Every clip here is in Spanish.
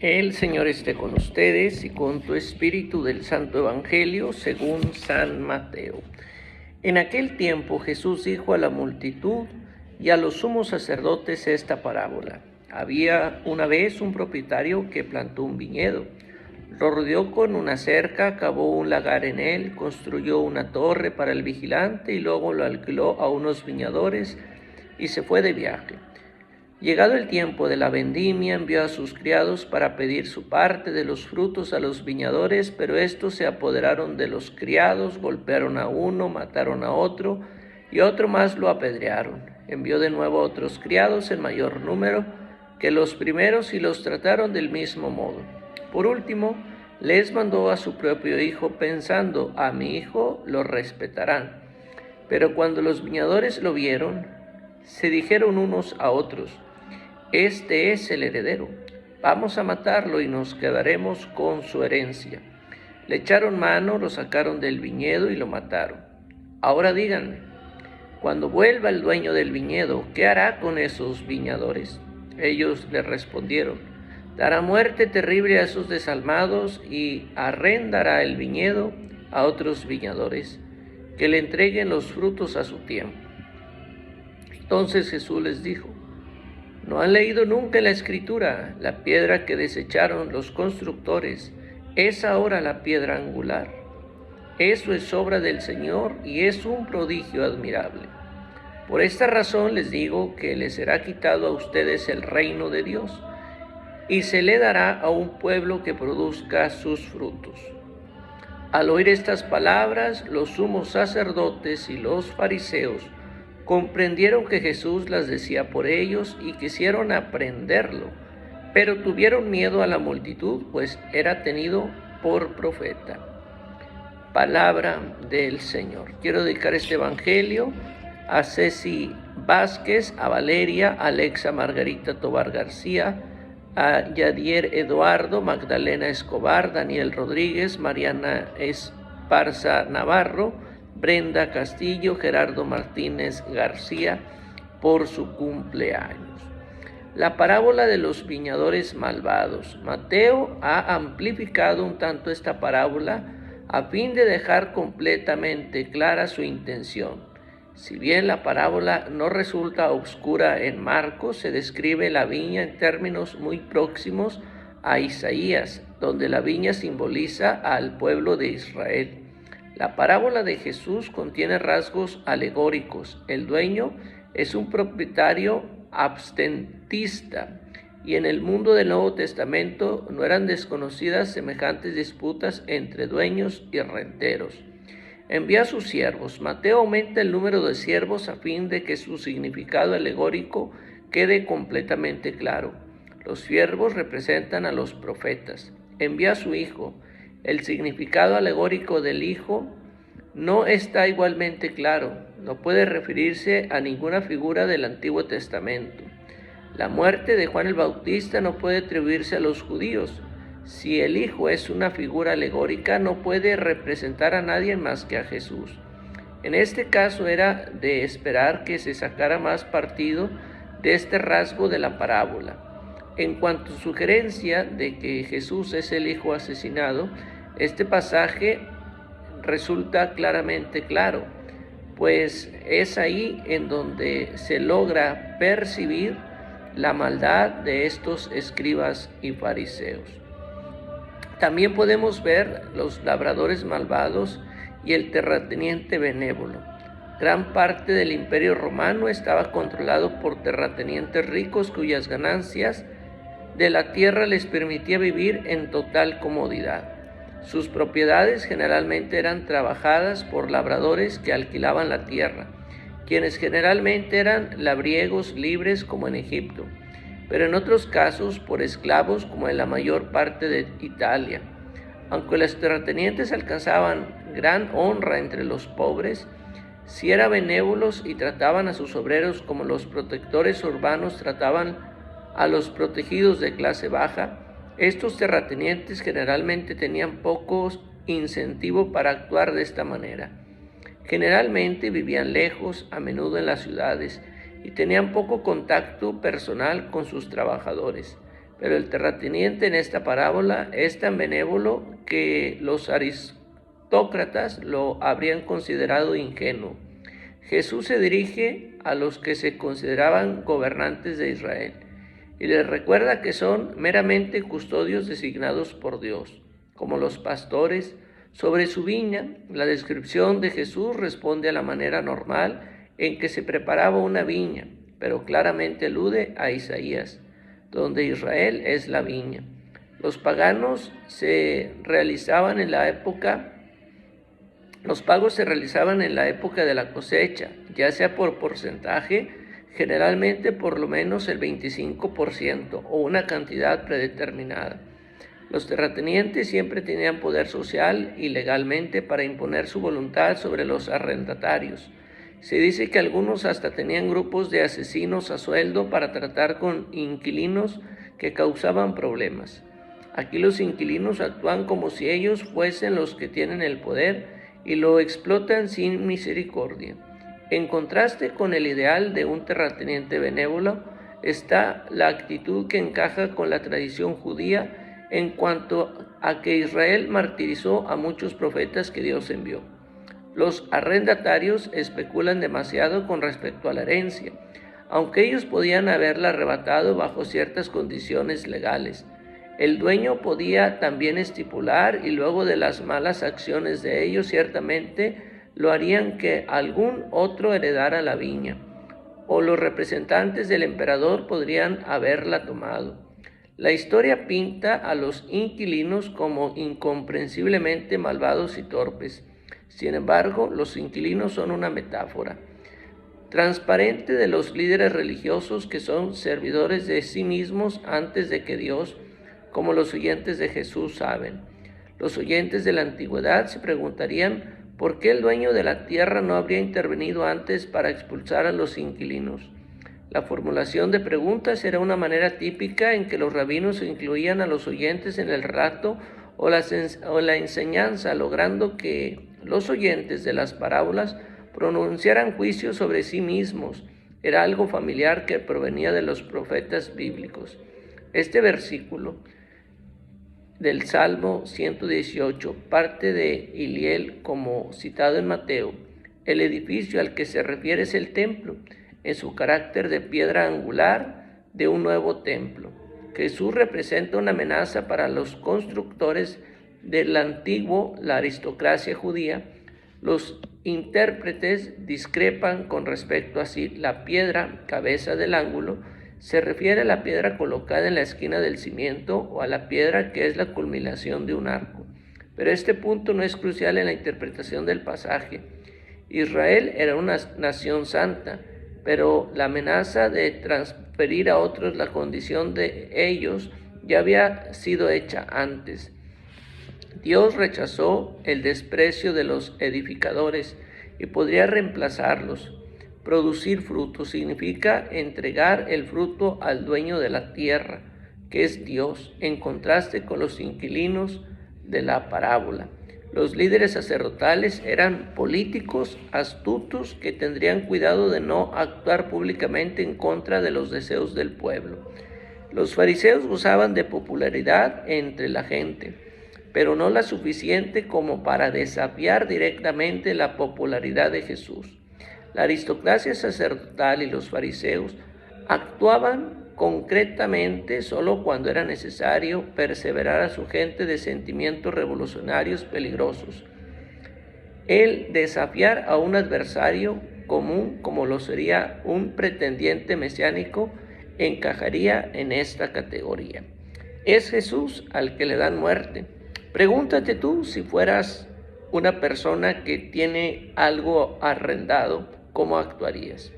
El Señor esté con ustedes y con tu espíritu del Santo Evangelio según San Mateo. En aquel tiempo Jesús dijo a la multitud y a los sumos sacerdotes esta parábola. Había una vez un propietario que plantó un viñedo, lo rodeó con una cerca, cavó un lagar en él, construyó una torre para el vigilante y luego lo alquiló a unos viñadores y se fue de viaje. Llegado el tiempo de la vendimia, envió a sus criados para pedir su parte de los frutos a los viñadores, pero estos se apoderaron de los criados, golpearon a uno, mataron a otro, y a otro más lo apedrearon. Envió de nuevo a otros criados en mayor número que los primeros y los trataron del mismo modo. Por último, les mandó a su propio hijo, pensando: a mi hijo lo respetarán. Pero cuando los viñadores lo vieron, se dijeron unos a otros: este es el heredero, vamos a matarlo y nos quedaremos con su herencia. Le echaron mano, lo sacaron del viñedo y lo mataron. Ahora díganme, cuando vuelva el dueño del viñedo, ¿qué hará con esos viñadores? Ellos le respondieron: dará muerte terrible a esos desalmados y arrendará el viñedo a otros viñadores, que le entreguen los frutos a su tiempo. Entonces Jesús les dijo: ¿no han leído nunca en la Escritura? La piedra que desecharon los constructores es ahora la piedra angular. Eso es obra del Señor y es un prodigio admirable. Por esta razón les digo que les será quitado a ustedes el reino de Dios y se le dará a un pueblo que produzca sus frutos. Al oír estas palabras, los sumos sacerdotes y los fariseos comprendieron que Jesús las decía por ellos y quisieron aprenderlo, pero tuvieron miedo a la multitud, pues era tenido por profeta. Palabra del Señor. Quiero dedicar este evangelio a Ceci Vázquez, a Valeria, a Alexa Margarita Tobar García, a Yadier Eduardo, Magdalena Escobar, Daniel Rodríguez, Mariana Esparza Navarro, Brenda Castillo, Gerardo Martínez García, por su cumpleaños. La parábola de los viñadores malvados. Mateo ha amplificado un tanto esta parábola a fin de dejar completamente clara su intención. Si bien la parábola no resulta oscura en Marcos, se describe la viña en términos muy próximos a Isaías, donde la viña simboliza al pueblo de Israel. La parábola de Jesús contiene rasgos alegóricos. El dueño es un propietario abstentista y en el mundo del Nuevo Testamento no eran desconocidas semejantes disputas entre dueños y renteros. Envía a sus siervos. Mateo aumenta el número de siervos a fin de que su significado alegórico quede completamente claro. Los siervos representan a los profetas. Envía a su hijo. El significado alegórico del hijo no está igualmente claro, no puede referirse a ninguna figura del Antiguo Testamento. La muerte de Juan el Bautista no puede atribuirse a los judíos. Si el hijo es una figura alegórica, no puede representar a nadie más que a Jesús. En este caso era de esperar que se sacara más partido de este rasgo de la parábola. En cuanto a sugerencia de que Jesús es el hijo asesinado, este pasaje resulta claramente claro, pues es ahí en donde se logra percibir la maldad de estos escribas y fariseos. También podemos ver los labradores malvados y el terrateniente benévolo. Gran parte del Imperio Romano estaba controlado por terratenientes ricos cuyas ganancias de la tierra les permitía vivir en total comodidad. Sus propiedades generalmente eran trabajadas por labradores que alquilaban la tierra, quienes generalmente eran labriegos libres como en Egipto, pero en otros casos por esclavos como en la mayor parte de Italia. Aunque los terratenientes alcanzaban gran honra entre los pobres, si eran benévolos y trataban a sus obreros como los protectores urbanos trataban a los protegidos de clase baja, estos terratenientes generalmente tenían poco incentivo para actuar de esta manera. Generalmente vivían lejos, a menudo en las ciudades, y tenían poco contacto personal con sus trabajadores. pero el terrateniente en esta parábola es tan benévolo que los aristócratas lo habrían considerado ingenuo. Jesús se dirige a los que se consideraban gobernantes de Israel y les recuerda que son meramente custodios designados por Dios, como los pastores sobre su viña. La descripción de Jesús responde a la manera normal en que se preparaba una viña, pero claramente alude a Isaías, donde Israel es la viña. Los pagos se realizaban en la época de la cosecha, ya sea por porcentaje, generalmente por lo menos el 25% o una cantidad predeterminada. Los terratenientes siempre tenían poder social y legalmente para imponer su voluntad sobre los arrendatarios. Se dice que algunos hasta tenían grupos de asesinos a sueldo para tratar con inquilinos que causaban problemas. Aquí los inquilinos actúan como si ellos fuesen los que tienen el poder y lo explotan sin misericordia. En contraste con el ideal de un terrateniente benévolo está la actitud que encaja con la tradición judía en cuanto a que Israel martirizó a muchos profetas que Dios envió. Los arrendatarios especulan demasiado con respecto a la herencia, aunque ellos podían haberla arrebatado bajo ciertas condiciones legales. El dueño podía también estipular, y luego de las malas acciones de ellos ciertamente lo harían, que algún otro heredara la viña, o los representantes del emperador podrían haberla tomado. La historia pinta a los inquilinos como incomprensiblemente malvados y torpes. Sin embargo, los inquilinos son una metáfora transparente de los líderes religiosos que son servidores de sí mismos antes de que Dios, como los oyentes de Jesús saben. Los oyentes de la antigüedad se preguntarían por qué el dueño de la tierra no habría intervenido antes para expulsar a los inquilinos. La formulación de preguntas era una manera típica en que los rabinos incluían a los oyentes en el relato o la enseñanza, logrando que los oyentes de las parábolas pronunciaran juicios sobre sí mismos. Era algo familiar que provenía de los profetas bíblicos. Este versículo del Salmo 118 parte de Iliel, como citado en Mateo. El edificio al que se refiere es el templo, en su carácter de piedra angular de un nuevo templo. Jesús representa una amenaza para los constructores del antiguo, la aristocracia judía. Los intérpretes discrepan con respecto a si la piedra, cabeza del ángulo, se refiere a la piedra colocada en la esquina del cimiento o a la piedra que es la culminación de un arco. Pero este punto no es crucial en la interpretación del pasaje. Israel era una nación santa, pero la amenaza de transferir a otros la condición de ellos ya había sido hecha antes. Dios rechazó el desprecio de los edificadores y podría reemplazarlos. Producir fruto significa entregar el fruto al dueño de la tierra, que es Dios, en contraste con los inquilinos de la parábola. Los líderes sacerdotales eran políticos astutos que tendrían cuidado de no actuar públicamente en contra de los deseos del pueblo. Los fariseos gozaban de popularidad entre la gente, pero no la suficiente como para desafiar directamente la popularidad de Jesús. La aristocracia sacerdotal y los fariseos actuaban concretamente solo cuando era necesario perseverar a su gente de sentimientos revolucionarios peligrosos. El desafiar a un adversario común, como lo sería un pretendiente mesiánico, encajaría en esta categoría. Es Jesús al que le dan muerte. Pregúntate tú, si fueras una persona que tiene algo arrendado, ¿cómo actuarías?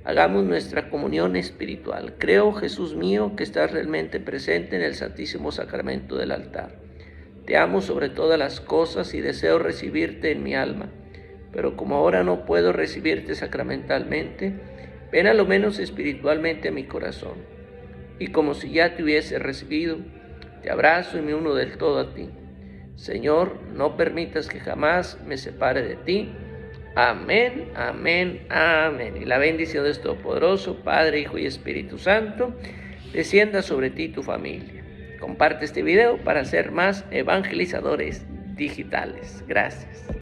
Hagamos nuestra comunión espiritual. Creo, Jesús mío, que estás realmente presente en el Santísimo Sacramento del altar. Te amo sobre todas las cosas y deseo recibirte en mi alma, pero como ahora no puedo recibirte sacramentalmente, ven a lo menos espiritualmente a mi corazón. Y como si ya te hubiese recibido, te abrazo y me uno del todo a ti. Señor, no permitas que jamás me separe de ti. Amén, amén, amén. Y la bendición de Dios Todopoderoso, Padre, Hijo y Espíritu Santo, descienda sobre ti y tu familia. Comparte este video para ser más evangelizadores digitales. Gracias.